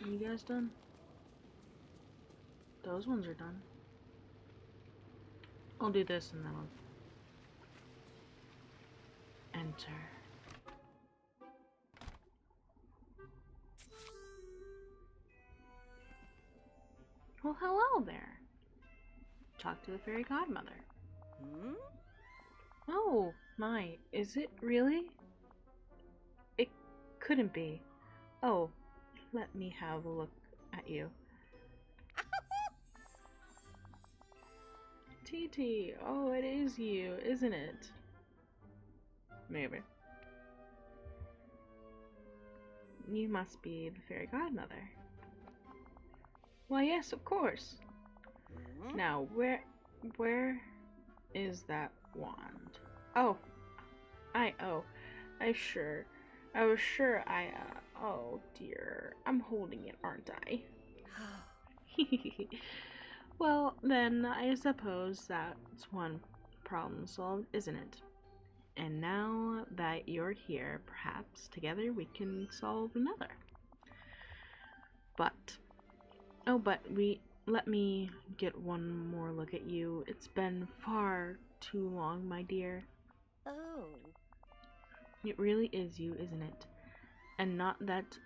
Are you guys done? Those ones are done. I'll do this and then I'll enter. Well, hello there. Talk to the fairy godmother. Hmm? Oh, my, is it really? It couldn't be. Oh, let me have a look at you. TT, oh, it is you, isn't it? Maybe. You must be the fairy godmother. Why, yes, of course. Hmm? Now, where is that wand? Oh, oh, I was sure oh dear, I'm holding it, aren't I? Well, then, I suppose that's one problem solved, isn't it? And now that you're here, perhaps together we can solve another. But, let me get one more look at you. It's been far too long, my dear. Oh. It really is you, isn't it? And not that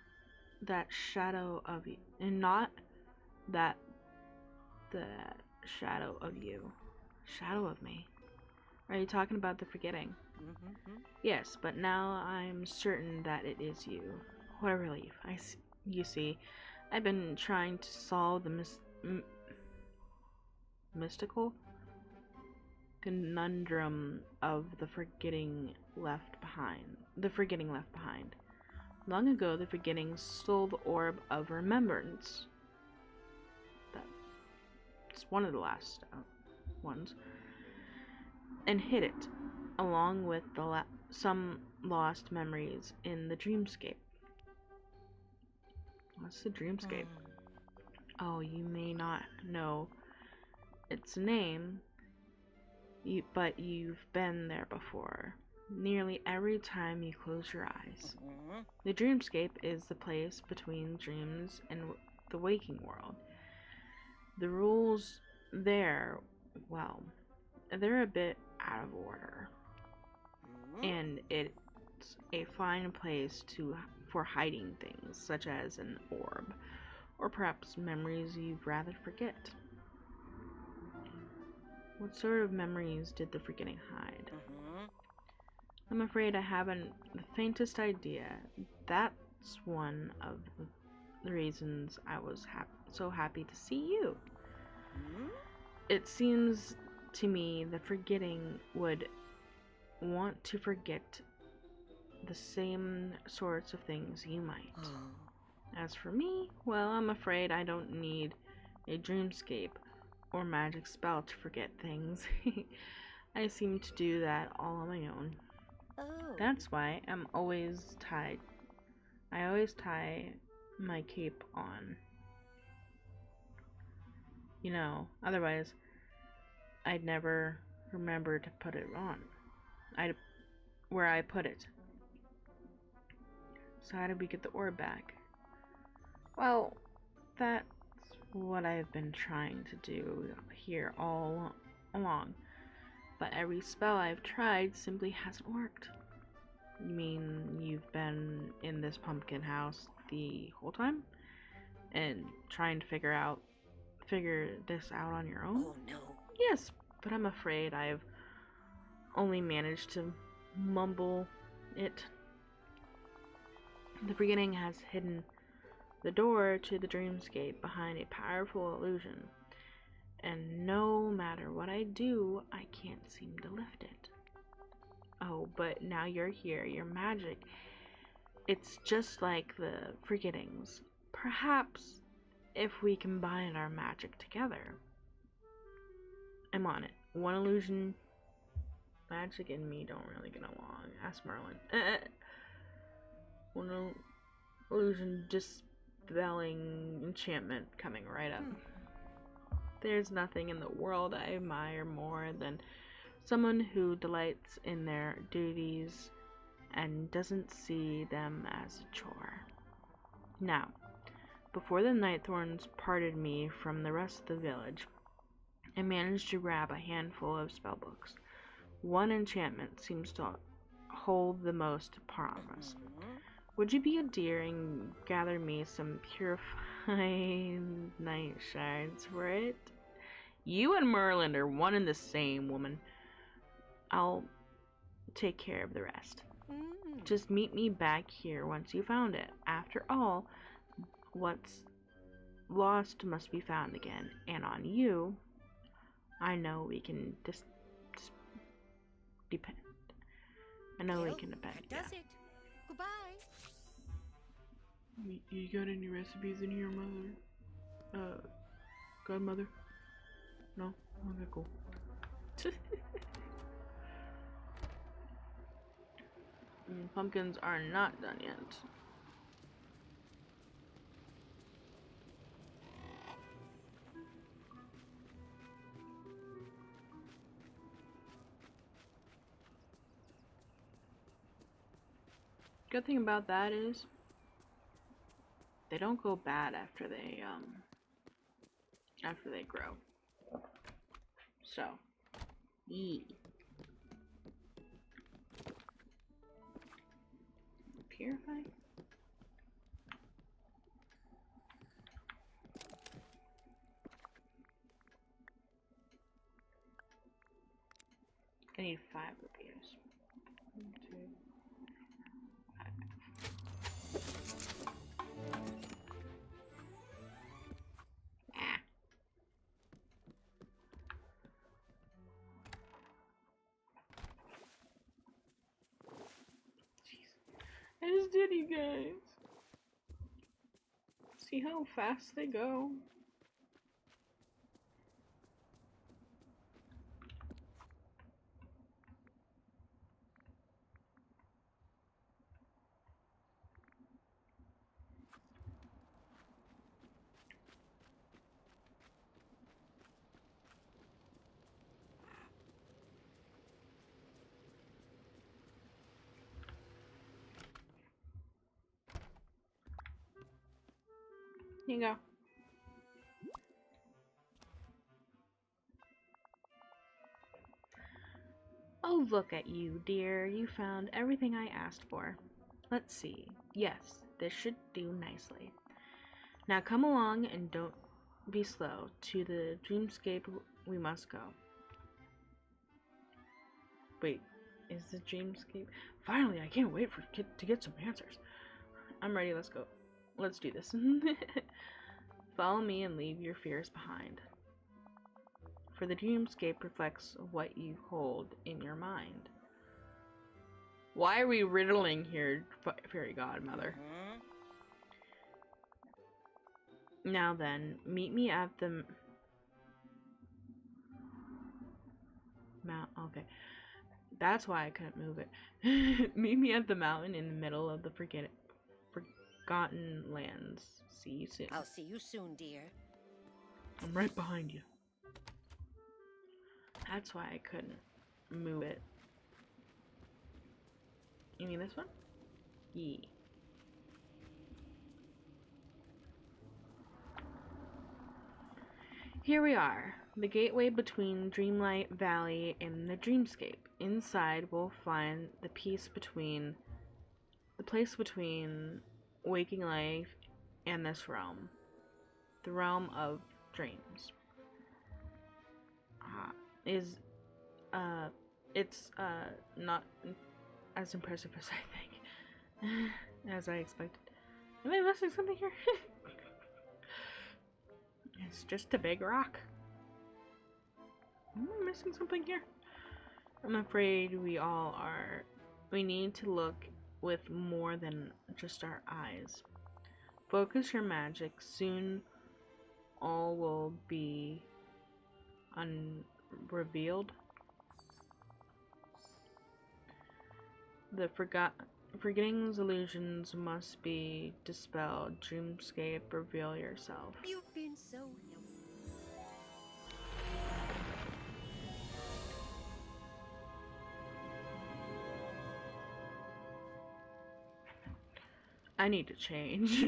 shadow of you, and not that the shadow of you. Shadow of me. Are you talking about the forgetting? Mm-hmm. Yes, but now I'm certain that it is you. What a relief. You see, I've been trying to solve the mystical conundrum of the forgetting left behind. The forgetting left behind. Long ago, the forgetting stole the orb of remembrance. That's one of the last ones. And hid it, along with some lost memories in the dreamscape. What's the dreamscape? Oh, you may not know its name, but you've been there before. Nearly every time you close your eyes. Mm-hmm. The dreamscape is the place between dreams and the waking world. The rules there, well, they're a bit out of order. Mm-hmm. And it's a fine place for hiding things, such as an orb, or perhaps memories you'd rather forget. What sort of memories did the forgetting hide? Mm-hmm. I'm afraid I haven't the faintest idea. That's one of the reasons I was so happy to see you. Mm-hmm. It seems to me the forgetting would want to forget the same sorts of things you might. As for me, well, I'm afraid I don't need a dreamscape or magic spell to forget things. I seem to do that all on my own. Oh. That's why I always tie my cape on. Otherwise I'd never remember to put it on. Where I put it. So how did we get the orb back? Well, that's what I've been trying to do here all along. But every spell I've tried simply hasn't worked. You mean you've been in this pumpkin house the whole time? And trying to figure this out on your own? Oh no. Yes, but I'm afraid I've only managed to mumble it. The forgetting has hidden the door to the dreamscape behind a powerful illusion, and no matter what I do, I can't seem to lift it. Oh, but now you're here, your magic. It's just like the forgettings. Perhaps if we combine our magic together. I'm on it. One illusion, magic and me don't really get along. Ask Merlin. One illusion dispelling enchantment coming right up. There's nothing in the world I admire more than someone who delights in their duties and doesn't see them as a chore. Now, Before the night thorns parted me from the rest of the village, I managed to grab a handful of spellbooks. One enchantment seems to hold the most promise. Would you be a dear and gather me some purified night shards for it? You and Merlin are one and the same, woman. I'll take care of the rest. Just meet me back here once you found it. After all, what's lost must be found again. And on you, I know we can depend. I know we can depend. That does it. Goodbye. You got any recipes in here, mother? Godmother? No? Okay, cool. Pumpkins are not done yet. Good thing about that is they don't go bad after they grow. So, yee. Purify? I need 5 rupees. 1, 2, 5. Ah. I just did, you guys. See how fast they go. Here you go. Oh, look at you, dear. You found everything I asked for. Let's see. Yes, this should do nicely. Now come along and don't be slow. To the dreamscape we must go. Wait, is the dreamscape? Finally, I can't wait to get some answers. I'm ready, let's go. Let's do this. Follow me and leave your fears behind. For the dreamscape reflects what you hold in your mind. Why are we riddling here, fairy godmother? Now then, meet me at the okay. That's why I couldn't move it. Meet me at the mountain in the middle of the forgotten lands. See you soon. I'll see you soon, dear. I'm right behind you. That's why I couldn't move it. You mean this one? Yee. Here we are, the gateway between Dreamlight Valley and the dreamscape. Inside, we'll find the place between waking life and this realm, the realm of dreams. It's not as impressive as I think, as I expected. Am I missing something here? It's just a big rock. Am I missing something here? I'm afraid we all are. We need to look with more than just our eyes. Focus your magic. Soon all will be unrevealed. The forgetting's illusions must be dispelled. Dreamscape, reveal yourself. You've been so helpful. I need to change.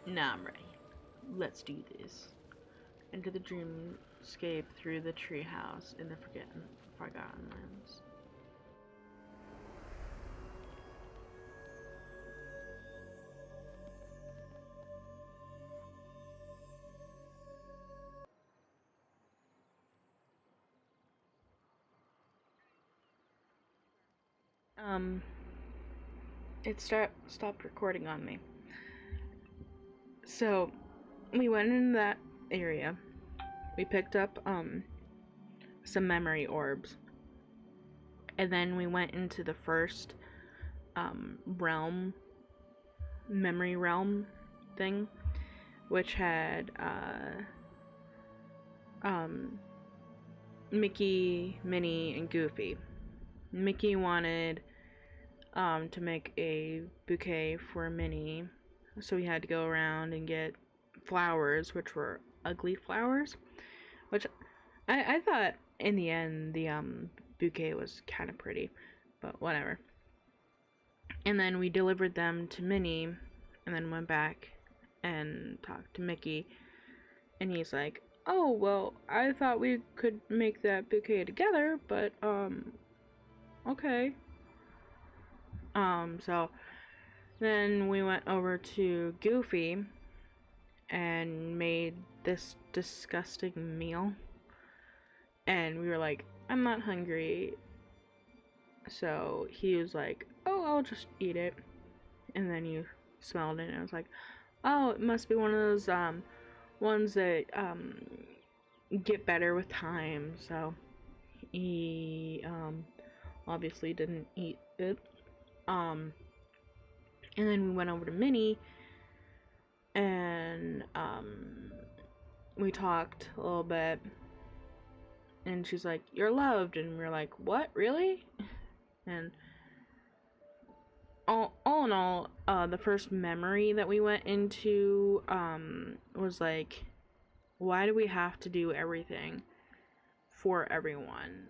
Nah, I'm ready. Let's do this. Into the dreamscape through the treehouse in the Forgotten Lands. Um, it stopped recording on me. So, we went in that area. We picked up some memory orbs. And then we went into the first memory realm thing, which had Mickey, Minnie, and Goofy. Mickey wanted to make a bouquet for Minnie, so we had to go around and get flowers, which were ugly flowers, which I thought in the end the bouquet was kind of pretty, but whatever. And then we delivered them to Minnie, and then went back and talked to Mickey, and he's like, "Oh, well, I thought we could make that bouquet together, but okay." So then we went over to Goofy and made this disgusting meal, and we were like, "I'm not hungry." So he was like, "Oh, I'll just eat it." And then you smelled it, and I was like, "Oh, it must be one of those ones that get better with time." So he obviously didn't eat it. And then we went over to Minnie, and we talked a little bit, and she's like, "You're loved," and we're like, "What, really?" And all in all, the first memory that we went into was like, why do we have to do everything for everyone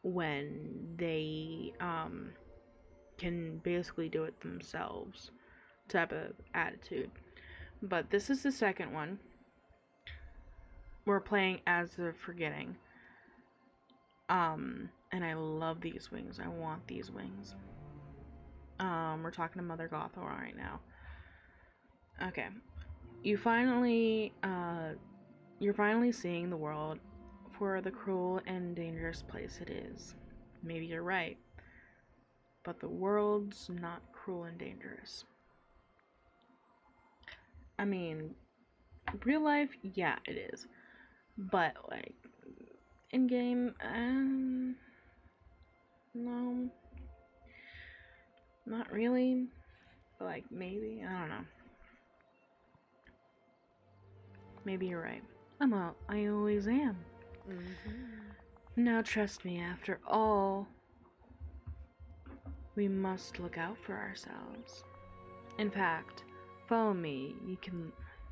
when they can basically do it themselves type of attitude. But this is the second one. We're playing as the Forgetting. And I love these wings. I want these wings. We're talking to Mother Gothel right now. Okay. You're finally seeing the world for the cruel and dangerous place it is. Maybe you're right. But the world's not cruel and dangerous. I mean, real life, yeah, it is. But, like, in game, no. Not really. But, like, maybe. I don't know. Maybe you're right. I always am. Now trust me, after all, we must look out for ourselves. In fact, follow me.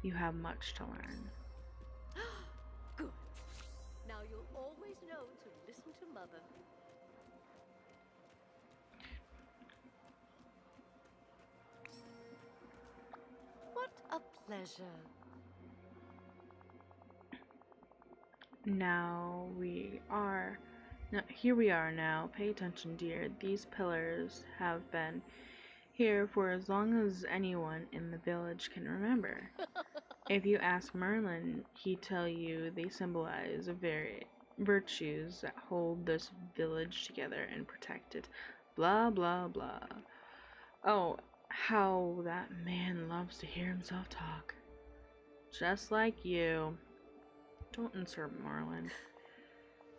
You have much to learn. Good. Now you'll always know to listen to Mother. What a pleasure. Here we are now. Pay attention, dear. These pillars have been here for as long as anyone in the village can remember. If you ask Merlin, he'd tell you they symbolize virtues that hold this village together and protect it. Blah, blah, blah. Oh, how that man loves to hear himself talk. Just like you. Don't insert Merlin.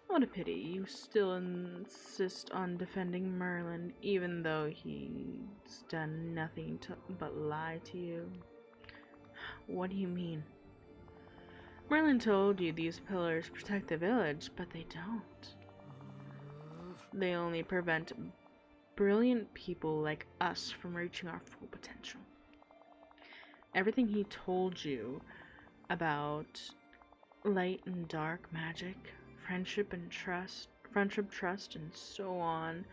What a pity you still insist on defending Merlin, even though he's done nothing but lie to you. What do you mean? Merlin told you these pillars protect the village, but they don't. They only prevent brilliant people like us from reaching our full potential. Everything he told you about light and dark magic, friendship, trust, and so on,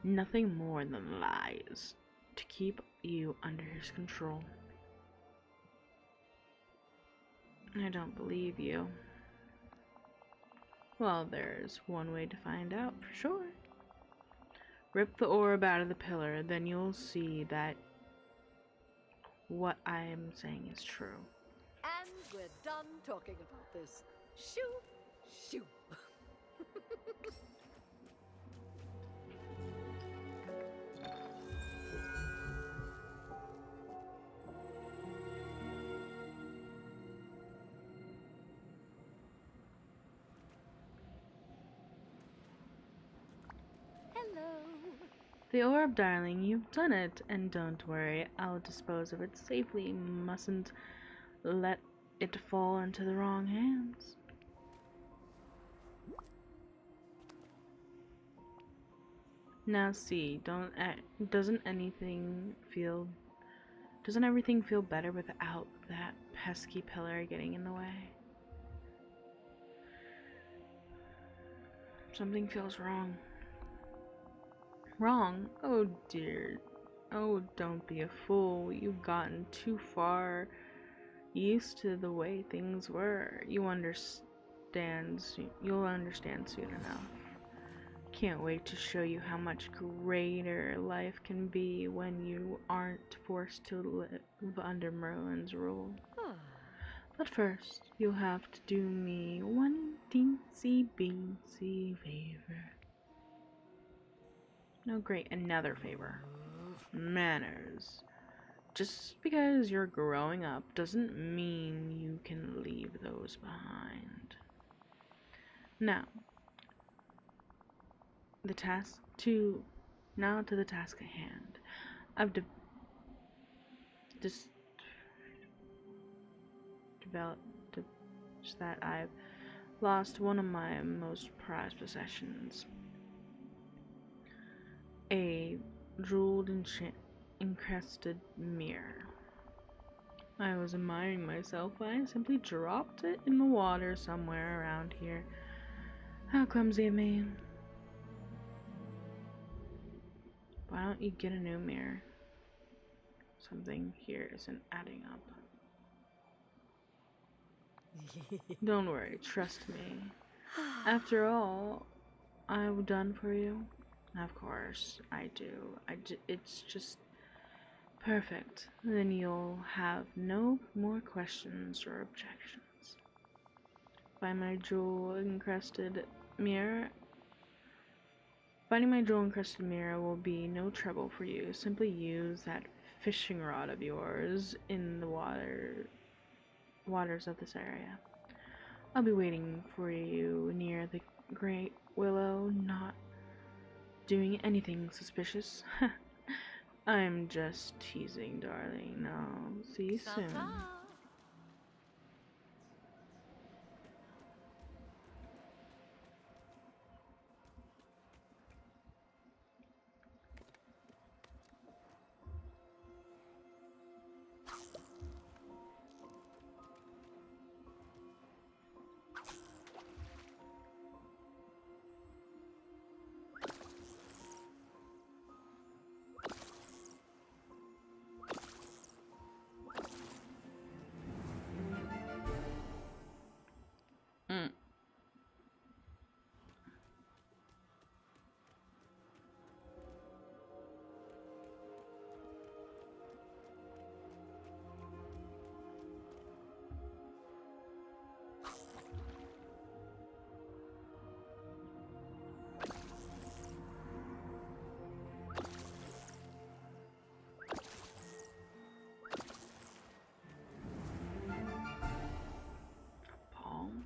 nothing more than lies to keep you under his control. I don't believe you. Well, there's one way to find out for sure. Rip the orb out of the pillar, then you'll see that what I am saying is true. And we're done talking about this. Shoo! Shoo! Hello. The orb, darling, you've done it, and don't worry, I'll dispose of it safely. Mustn't let it fall into the wrong hands. Now see, doesn't everything feel better without that pesky pillar getting in the way? Something feels wrong. Wrong? Oh dear. Oh, don't be a fool. You've gotten too far used to the way things were. You'll understand soon enough. Can't wait to show you how much greater life can be when you aren't forced to live under Merlin's rule. But first, you'll have to do me one teensy beensy favor. No, great, another favor. Manners. Just because you're growing up doesn't mean you can leave those behind. Now, to the task at hand. I've developed that I've lost one of my most prized possessions. A jeweled encrusted mirror. I was admiring myself when I simply dropped it in the water somewhere around here. How clumsy of me. Why don't you get a new mirror? Something here isn't adding up. Don't worry, trust me. After all I've done for you, of course I do. It's just perfect. Then you'll have no more questions or objections. Finding my jewel encrusted mirror will be no trouble for you. Simply use that fishing rod of yours in the waters of this area. I'll be waiting for you near the great willow, not doing anything suspicious. I'm just teasing, darling. I'll see you soon. Palm?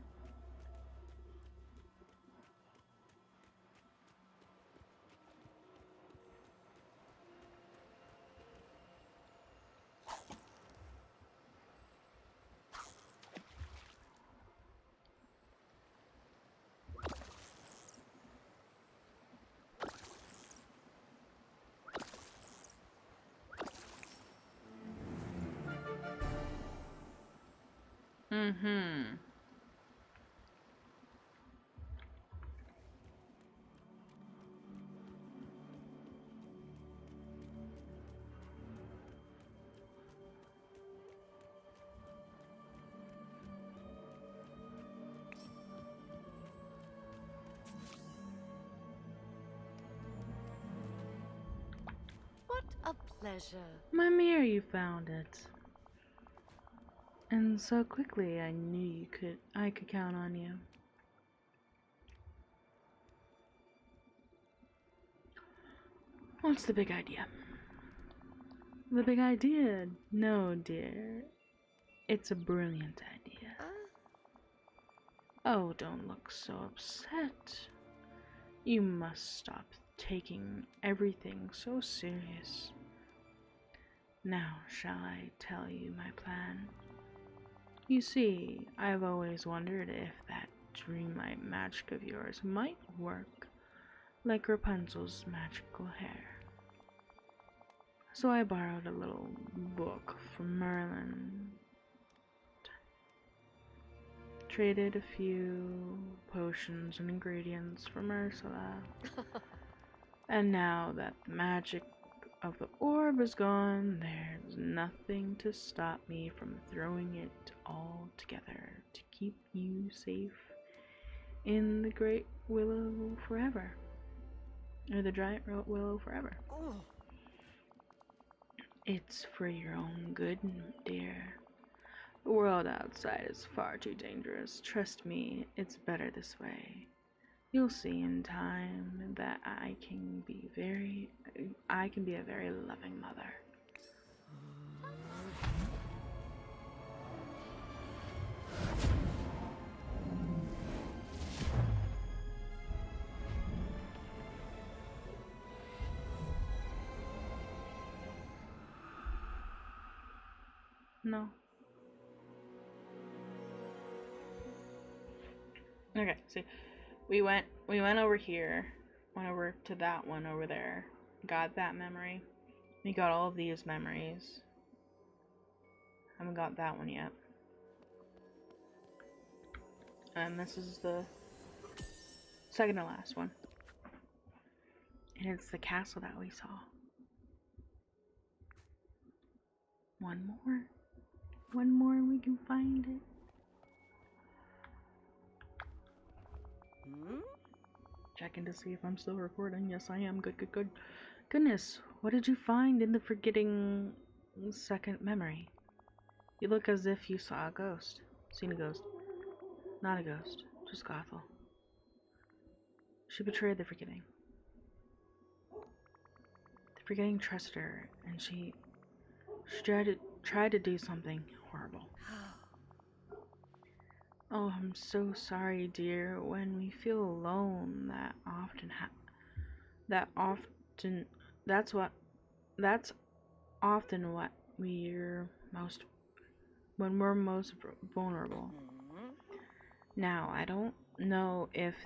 Mm-hmm. pleasure. My mirror, you found it. And so quickly, I knew I could count on you. What's the big idea? The big idea? No, dear. It's a brilliant idea. Oh, don't look so upset. You must stop taking everything so serious. Now, shall I tell you my plan? You see, I've always wondered if that dreamlight magic of yours might work like Rapunzel's magical hair. So I borrowed a little book from Merlin, traded a few potions and ingredients from Ursula, and now that the magic of the orb is gone, there's nothing to stop me from throwing it all together to keep you safe in the great willow forever. Or the giant willow forever. It's for your own good, dear. The world outside is far too dangerous. Trust me, it's better this way. You'll see in time that I can be a very loving mother. No. Okay, see, we went over here, went over to that one over there, got that memory. We got all of these memories. Haven't got that one yet. And this is the second to last one. And it's the castle that we saw. One more, we can find it. Checking to see if I'm still recording. Yes, I am. Good. Goodness, what did you find in the forgetting second memory? You look as if you saw a ghost. Seen a ghost. Not a ghost, just Gothel. She betrayed the forgetting. The forgetting trusted her, and she tried to do something horrible. Oh, I'm so sorry, dear. When we feel alone, that's often what we're most when we're most vulnerable. Now, I don't know if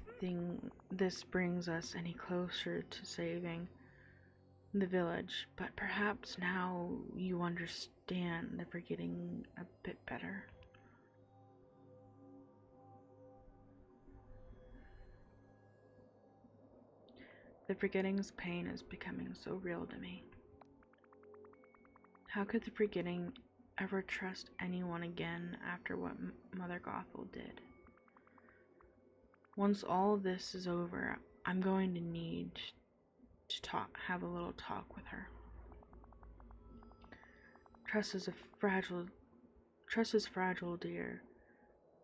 this brings us any closer to saving the village, but perhaps now you understand the forgetting a bit better. The forgetting's pain is becoming so real to me. How could the forgetting ever trust anyone again after what Mother Gothel did? Once all of this is over, I'm going to need to have a little talk with her. Trust is fragile, dear.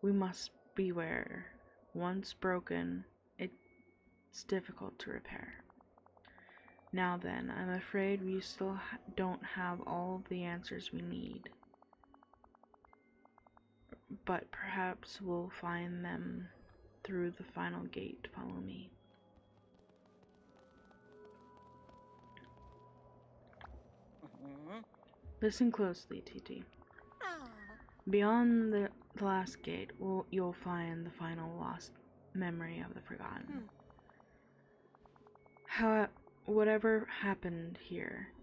We must beware. Once broken, it's difficult to repair. Now then, I'm afraid we still don't have all the answers we need. But perhaps we'll find them through the final gate. Follow me. Listen closely, TT. Beyond the last gate, you'll find the final lost memory of the forgotten. Whatever happened here,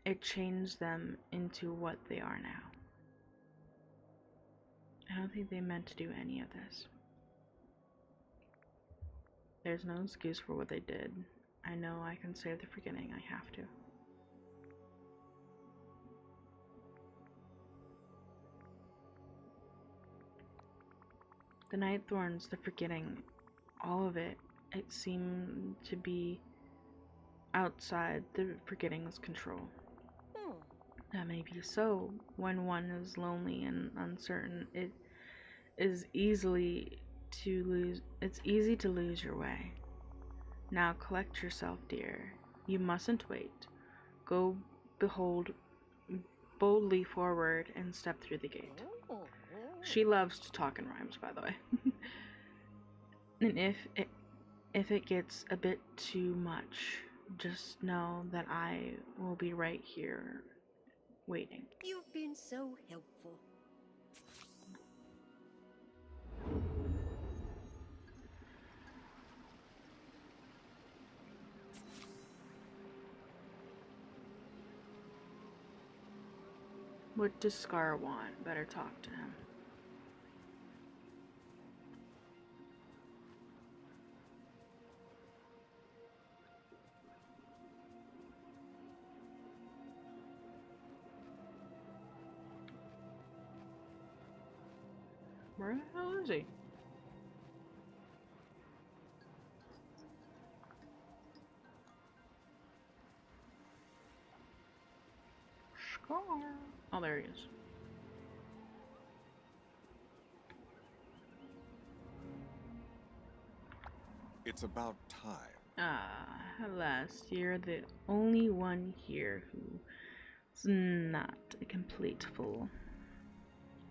it changed them into what they are now. I don't think they meant to do any of this. There's no excuse for what they did. I know I can save the forgetting. I have to. The night thorns, the forgetting, all of it seemed to be outside the forgetting's control. That may be so. When one is lonely and uncertain, is easily it's easy to lose your way. Now collect yourself, dear. You mustn't wait. Go behold boldly forward and step through the gate. She loves to talk in rhymes, by the way. And if it gets a bit too much, just know that I will be right here waiting. You've been so helpful. What does Scar want? Better talk to him. Where the hell is he? Scar. Oh, there he is. It's about time. Ah, alas, you're the only one here who's not a complete fool.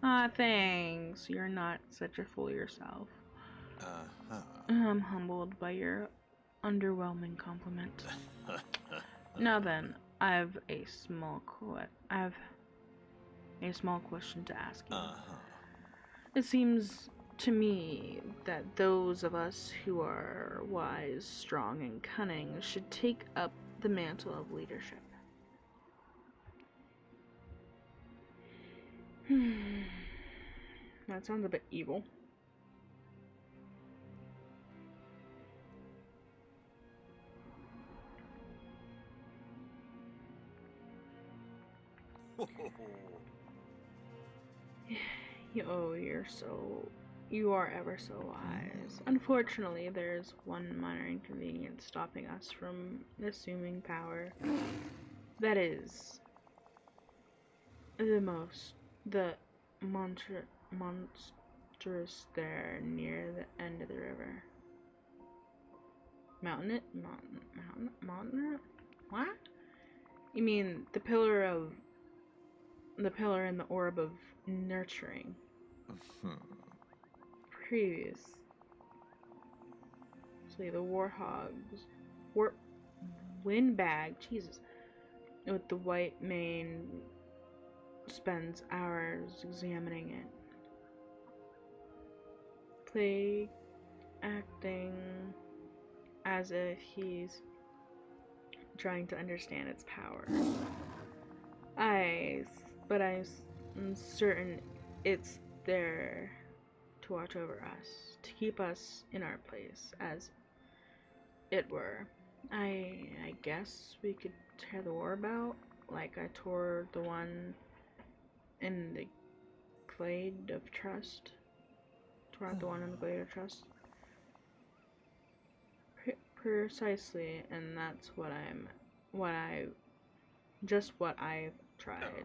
Ah, thanks. You're not such a fool yourself. Uh-huh. I'm humbled by your underwhelming compliment. Now then, I have a small question to ask you. Uh-huh. It seems to me that those of us who are wise, strong, and cunning should take up the mantle of leadership. That sounds a bit evil. You are ever so wise. Unfortunately, there's one minor inconvenience stopping us from assuming power. That is the monstrous there near the end of the river. Mountain? What? You mean the pillar and the orb of nurturing. Previously, the windbag, Jesus, with the white mane spends hours examining it. Play acting as if he's trying to understand its power. But I'm certain it's there to watch over us, to keep us in our place, as it were. I guess we could tear the orb out, like I tore the one in the Glade of Trust. Tore out the one in the Glade of Trust. Precisely, and that's what I've tried.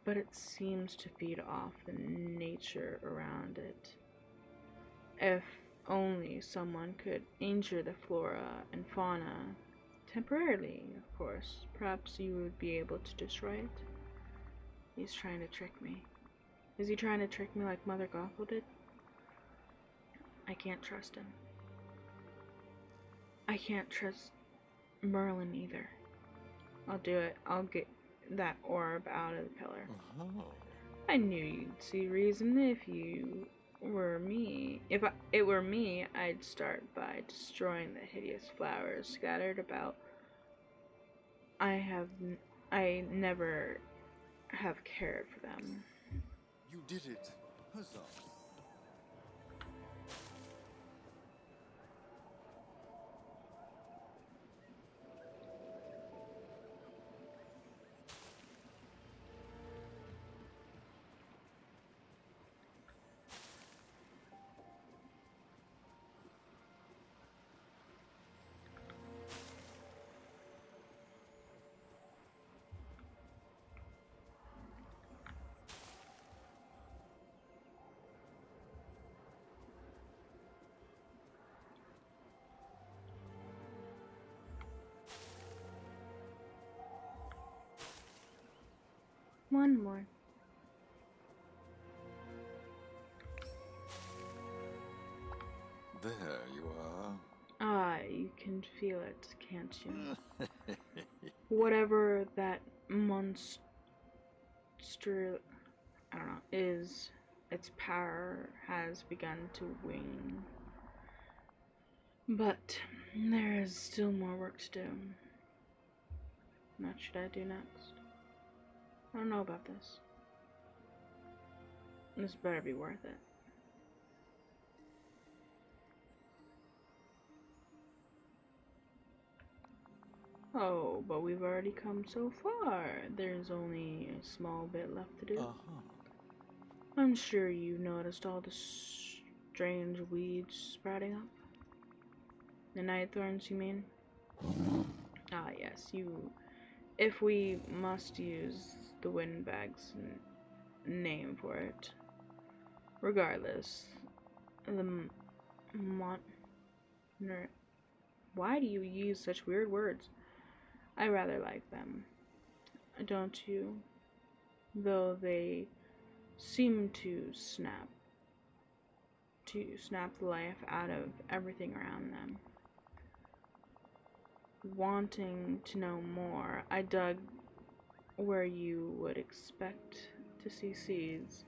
But it seems to feed off the nature around it. If only someone could injure the flora and fauna, temporarily, of course, perhaps you would be able to destroy it. He's trying to trick me. Is he trying to trick me like Mother Gothel did? I can't trust him. I can't trust Merlin either. I'll do it. I'll get that orb out of the pillar. I knew you'd see reason if you were me. If it were me, I'd start by destroying the hideous flowers scattered about. I never have cared for them. You did it. Huzzah. one more. There you are. Ah, you can feel it, can't you? Whatever that monster, I don't know, is, its power has begun to wane. But there is still more work to do. What should I do next? I don't know about this. This better be worth it. Oh, but we've already come so far. There's only a small bit left to do. I'm sure you noticed all the strange weeds sprouting up. The night thorns, you mean? Ah, yes, if we must use the windbag's name for it. Regardless, the why do you use such weird words? I rather like them, don't you? Though they seem to snap the life out of everything around them. Wanting to know more, I dug where you would expect to see seeds,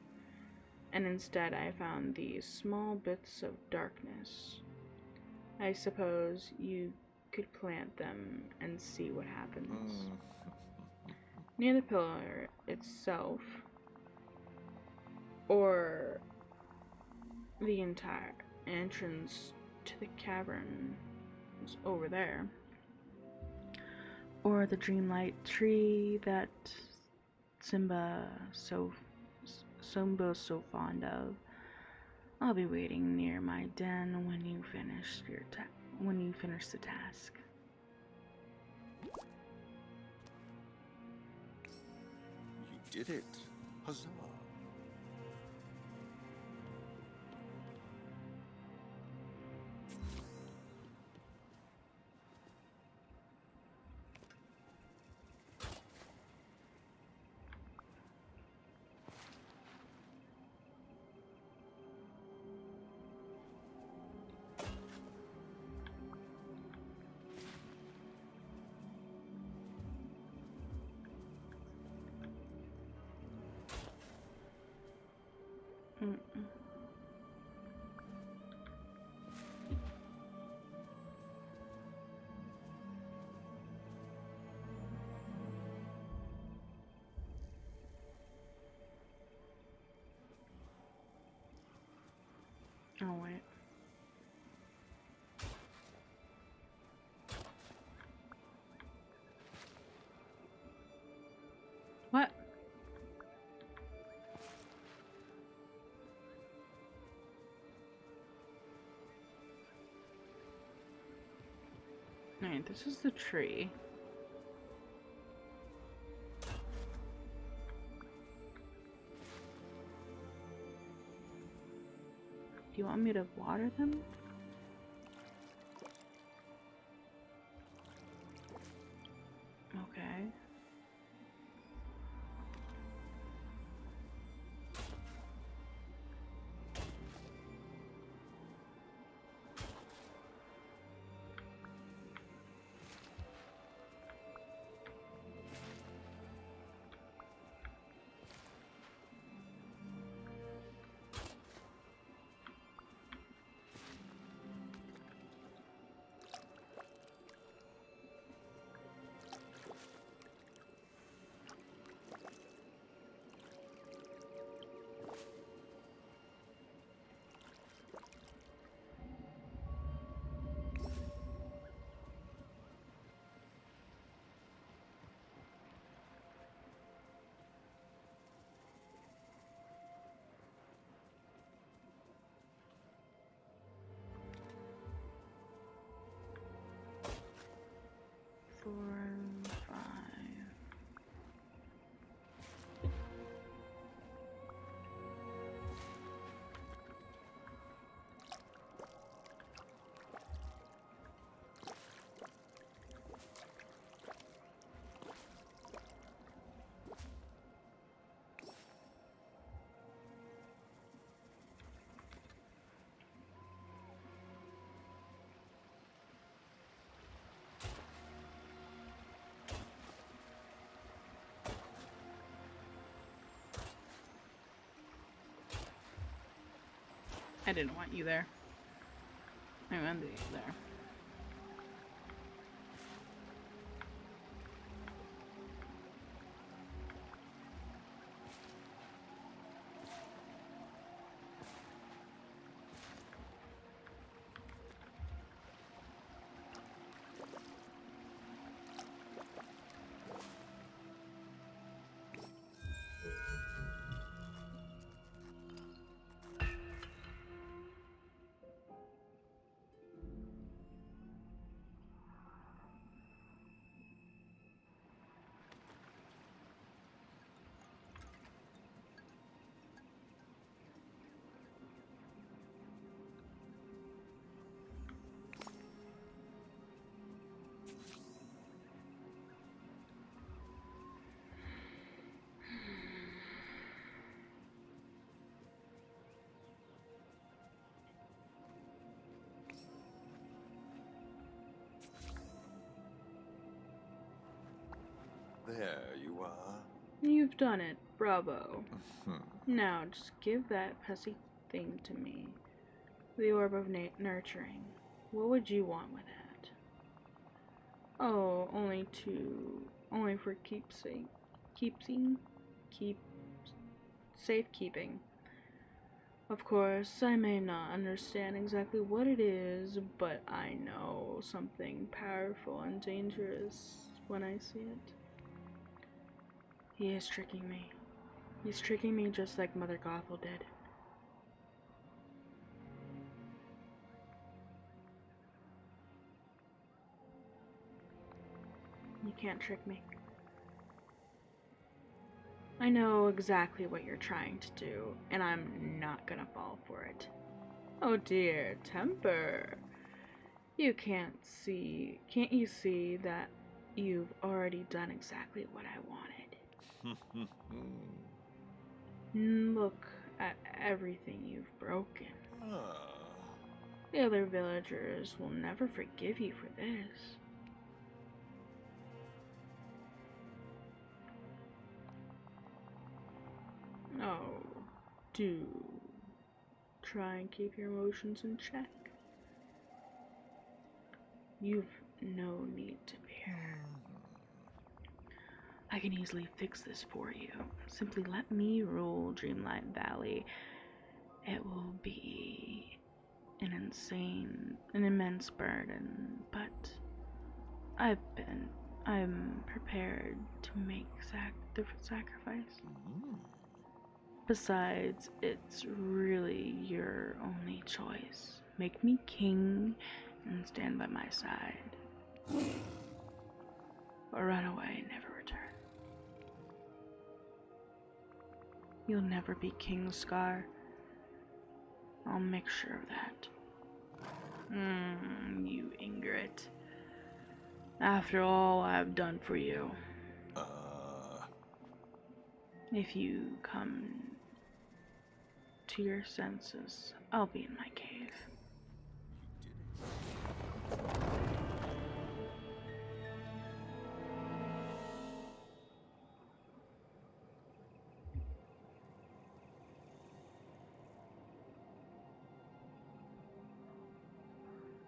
and instead I found these small bits of darkness. I suppose you could plant them and see what happens. Near the pillar itself, or the entire entrance to the cavern is over there, or the Dreamlight tree that Simba's so fond of. I'll be waiting near my den when you finish the task. You did it. Huzzah. Oh, wait. What? Alright, this is the tree. Do you want me to water them? Okay. I didn't want you there. I wanted you there. There you are. You've done it. Bravo. Hmm. Now, just give that pesky thing to me. The orb of nurturing. What would you want with it? Oh, only for safekeeping. Of course, I may not understand exactly what it is, but I know something powerful and dangerous when I see it. He is tricking me. He's tricking me just like Mother Gothel did. You can't trick me. I know exactly what you're trying to do, and I'm not gonna fall for it. Oh dear, temper. Can't you see that you've already done exactly what I wanted? Look at everything you've broken. The other villagers will never forgive you for this. Oh, do try and keep your emotions in check. You've no need to fear. I can easily fix this for you. Simply let me rule Dreamlight Valley. It will be an immense burden, but I'm prepared to make the sacrifice. Besides, it's really your only choice. Make me king and stand by my side. Or run away and never return. You'll never be King, Scar. I'll make sure of that. You ingrate. After all I've done for you. If you come to your senses, I'll be in my cave.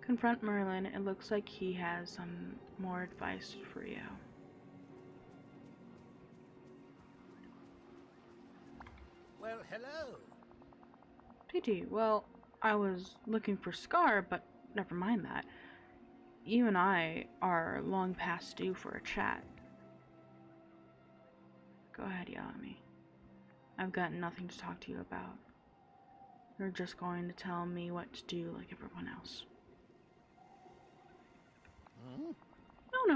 Confront Merlin. It looks like he has some more advice for you. Well, hello. TT, well, I was looking for Scar, but never mind that. You and I are long past due for a chat. Go ahead, yell at me. I've got nothing to talk to you about. You're just going to tell me what to do like everyone else.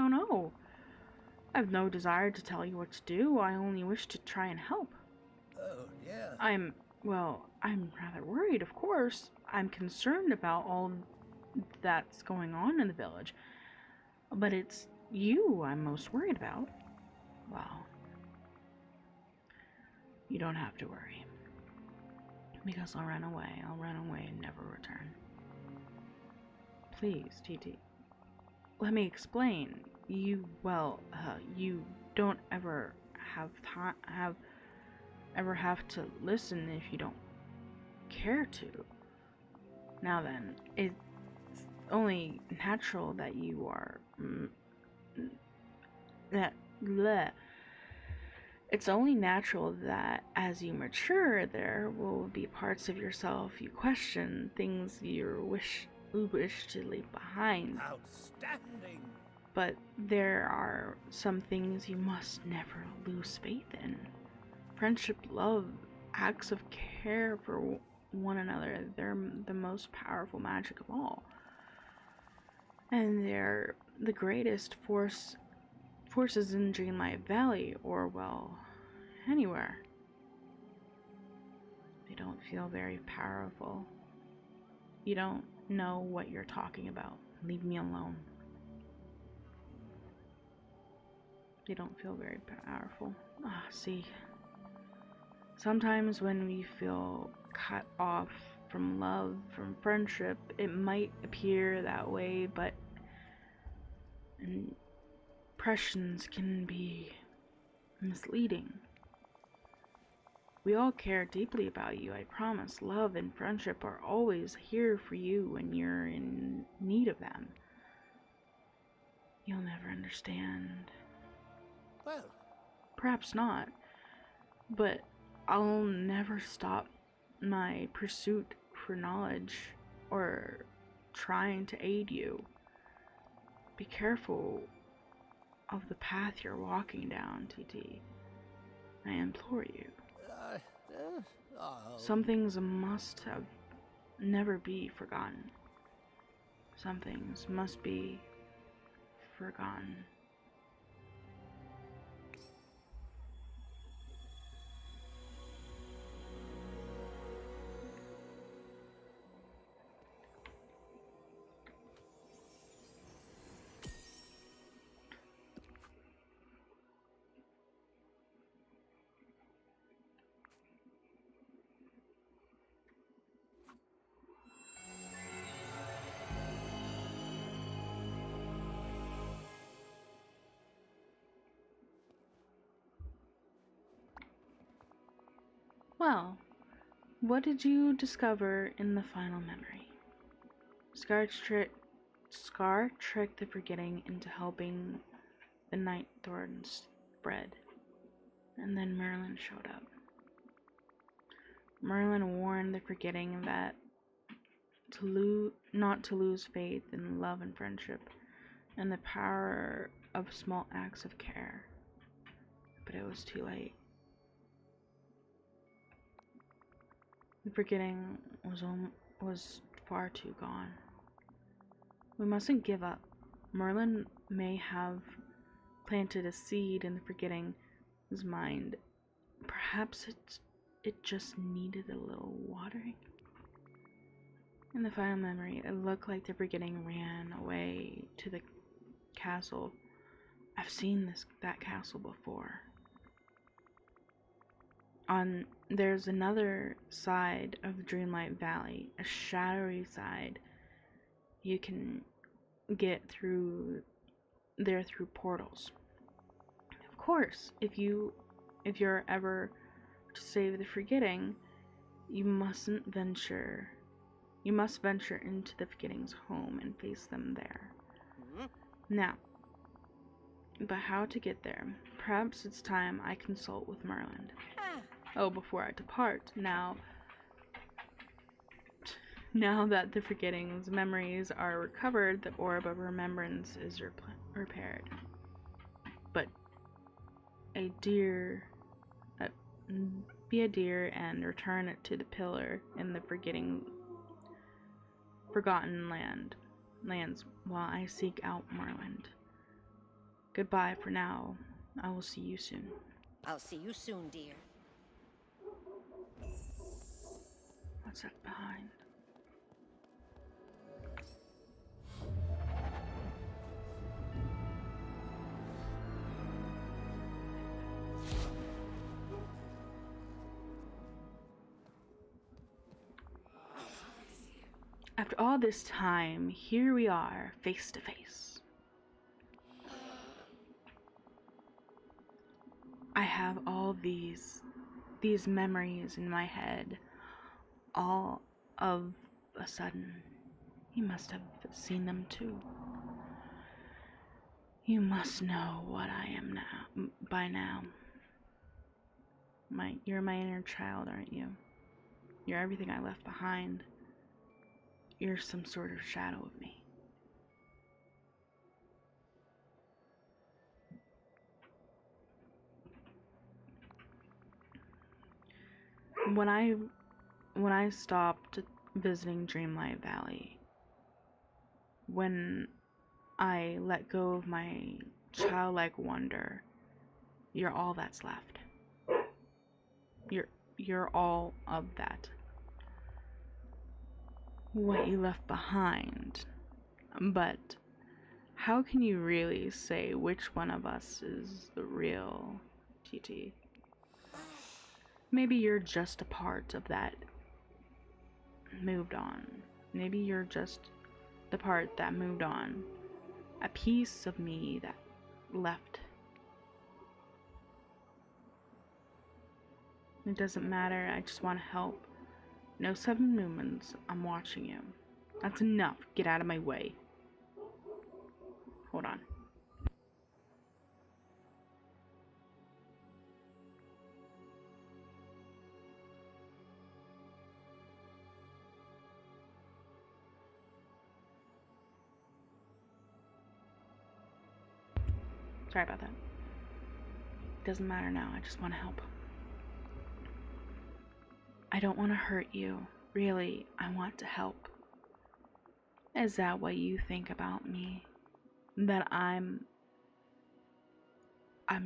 No. I have no desire to tell you what to do. I only wish to try and help. Oh, yeah. I'm rather worried, of course. I'm concerned about all that's going on in the village. But it's you I'm most worried about. Well, you don't have to worry. Because I'll run away and never return. Please, TT. Let me explain. You don't ever have to listen if you don't care to. Now then, it's only natural that you are that bleh. It's only natural that as you mature, there will be parts of yourself you question, things you wish to leave behind. Outstanding. But there are some things you must never lose faith in. Friendship, love, acts of care for one another, they're the most powerful magic of all. And they're the greatest forces in Dreamlight Valley, or well, anywhere. They don't feel very powerful. You don't know what you're talking about. Leave me alone. They don't feel very powerful. See. Sometimes when we feel cut off from love, from friendship, it might appear that way, but impressions can be misleading. We all care deeply about you, I promise. Love and friendship are always here for you when you're in need of them. You'll never understand. Well, Perhaps not, but I'll never stop my pursuit for knowledge or trying to aid you. Be careful of the path you're walking down, TT. I implore you. Some things must have never be forgotten. Some things must be forgotten. Well, what did you discover in the final memory? Scar tricked the forgetting into helping the night thorns spread, and then Merlin showed up. Merlin warned the forgetting that not to lose faith in love and friendship, and the power of small acts of care. But it was too late. The forgetting was far too gone. We mustn't give up. Merlin may have planted a seed in the forgetting's mind. Perhaps it just needed a little watering. In the final memory, it looked like the forgetting ran away to the castle. I've seen that castle before. There's another side of the Dreamlight Valley, a shadowy side. You can get through there through portals. Of course, if you're ever to save the forgetting, you must venture into the forgetting's home and face them there. Now, but how to get there? Perhaps it's time I consult with Merlin. Oh, before I depart, now that the forgetting's memories are recovered, the orb of remembrance is repaired. But be a dear and return it to the pillar in the forgotten lands while I seek out Merlin. Goodbye for now. I will see you soon. I'll see you soon, dear. What's that behind? After all this time, here we are, face to face. I have all these memories in my head, all of a sudden. You must have seen them too. You must know what I am now, by now. You're my inner child, aren't you? You're everything I left behind. You're some sort of shadow of me. When I stopped visiting Dreamlight Valley, when I let go of my childlike wonder, you're all that's left. You're all of that. What you left behind. But how can you really say which one of us is the real TT? Maybe you're just a part of that moved on. Maybe you're just the part that moved on. A piece of me that left. It doesn't matter, I just want to help. No 7 Newmans, I'm watching you. That's enough, get out of my way. Hold on. Sorry about that. Doesn't matter now, I just want to help. I don't want to hurt you. Really, I want to help. Is that what you think about me? That I'm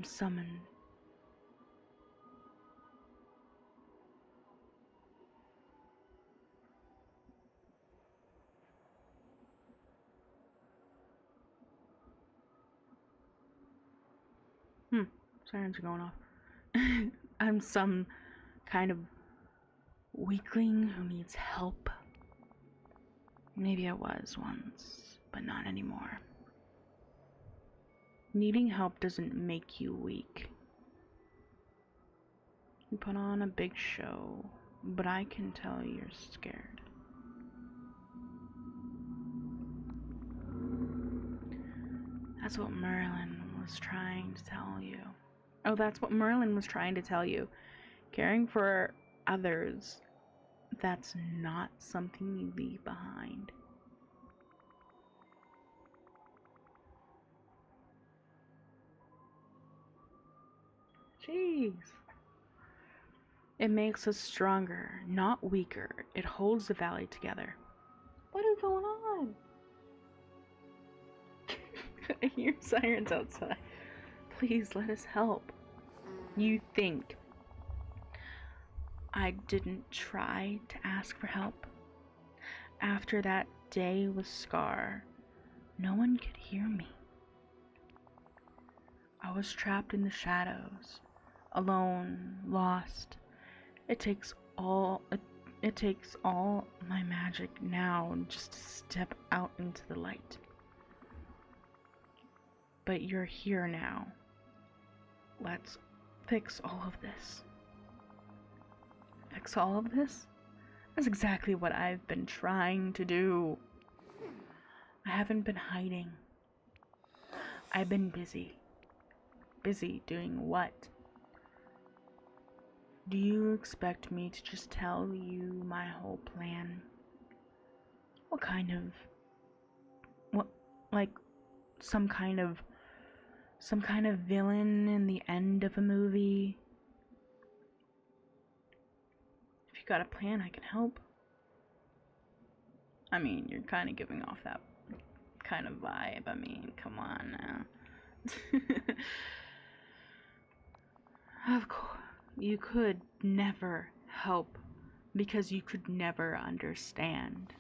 summoned? Sirens are going off. I'm some kind of weakling who needs help. Maybe I was once, but not anymore. Needing help doesn't make you weak. You put on a big show, but I can tell you're scared. That's what Merlin was trying to tell you. Oh, that's what Merlin was trying to tell you. Caring for others, that's not something you leave behind. Jeez. It makes us stronger, not weaker. It holds the valley together. What is going on? I hear sirens outside. Please let us help. You think I didn't try to ask for help? After that day with Scar, no one could hear me. I was trapped in the shadows, alone, lost. It takes all my magic now just to step out into the light. But you're here now. Let's fix all of this. Fix all of this? That's exactly what I've been trying to do. I haven't been hiding. I've been busy. Busy doing what? Do you expect me to just tell you my whole plan? What kind of... like some kind of villain in the end of a movie? If you got a plan, I can help. I mean, you're kind of giving off that kind of vibe. I mean, come on now. Of course, you could never help because you could never understand.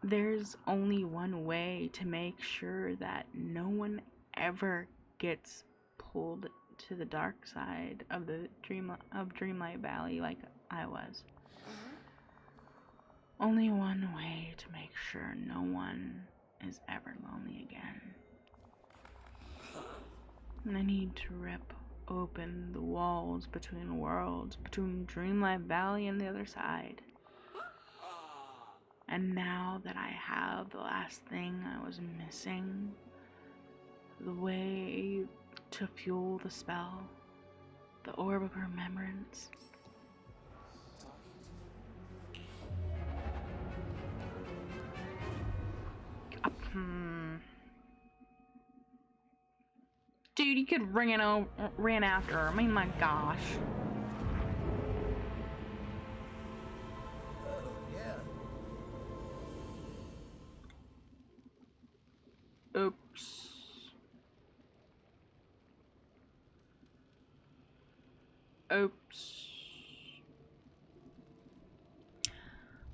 There's only one way to make sure that no one ever gets pulled to the dark side of the Dreamlight Valley like I was. Only one way to make sure no one is ever lonely again. And I need to rip open the walls between worlds, between Dreamlight Valley and the other side. And now that I have the last thing I was missing, the way to fuel the spell, the orb of remembrance. Dude, you could ran after her. I mean, my gosh. Oh, yeah. Oops. Oops.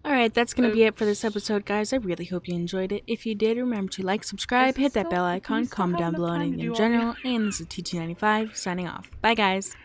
Alright, that's going to be it for this episode, guys. I really hope you enjoyed it. If you did, remember to like, subscribe, hit that bell icon, comment down below anything in general, and this is TT95 signing off. Bye, guys.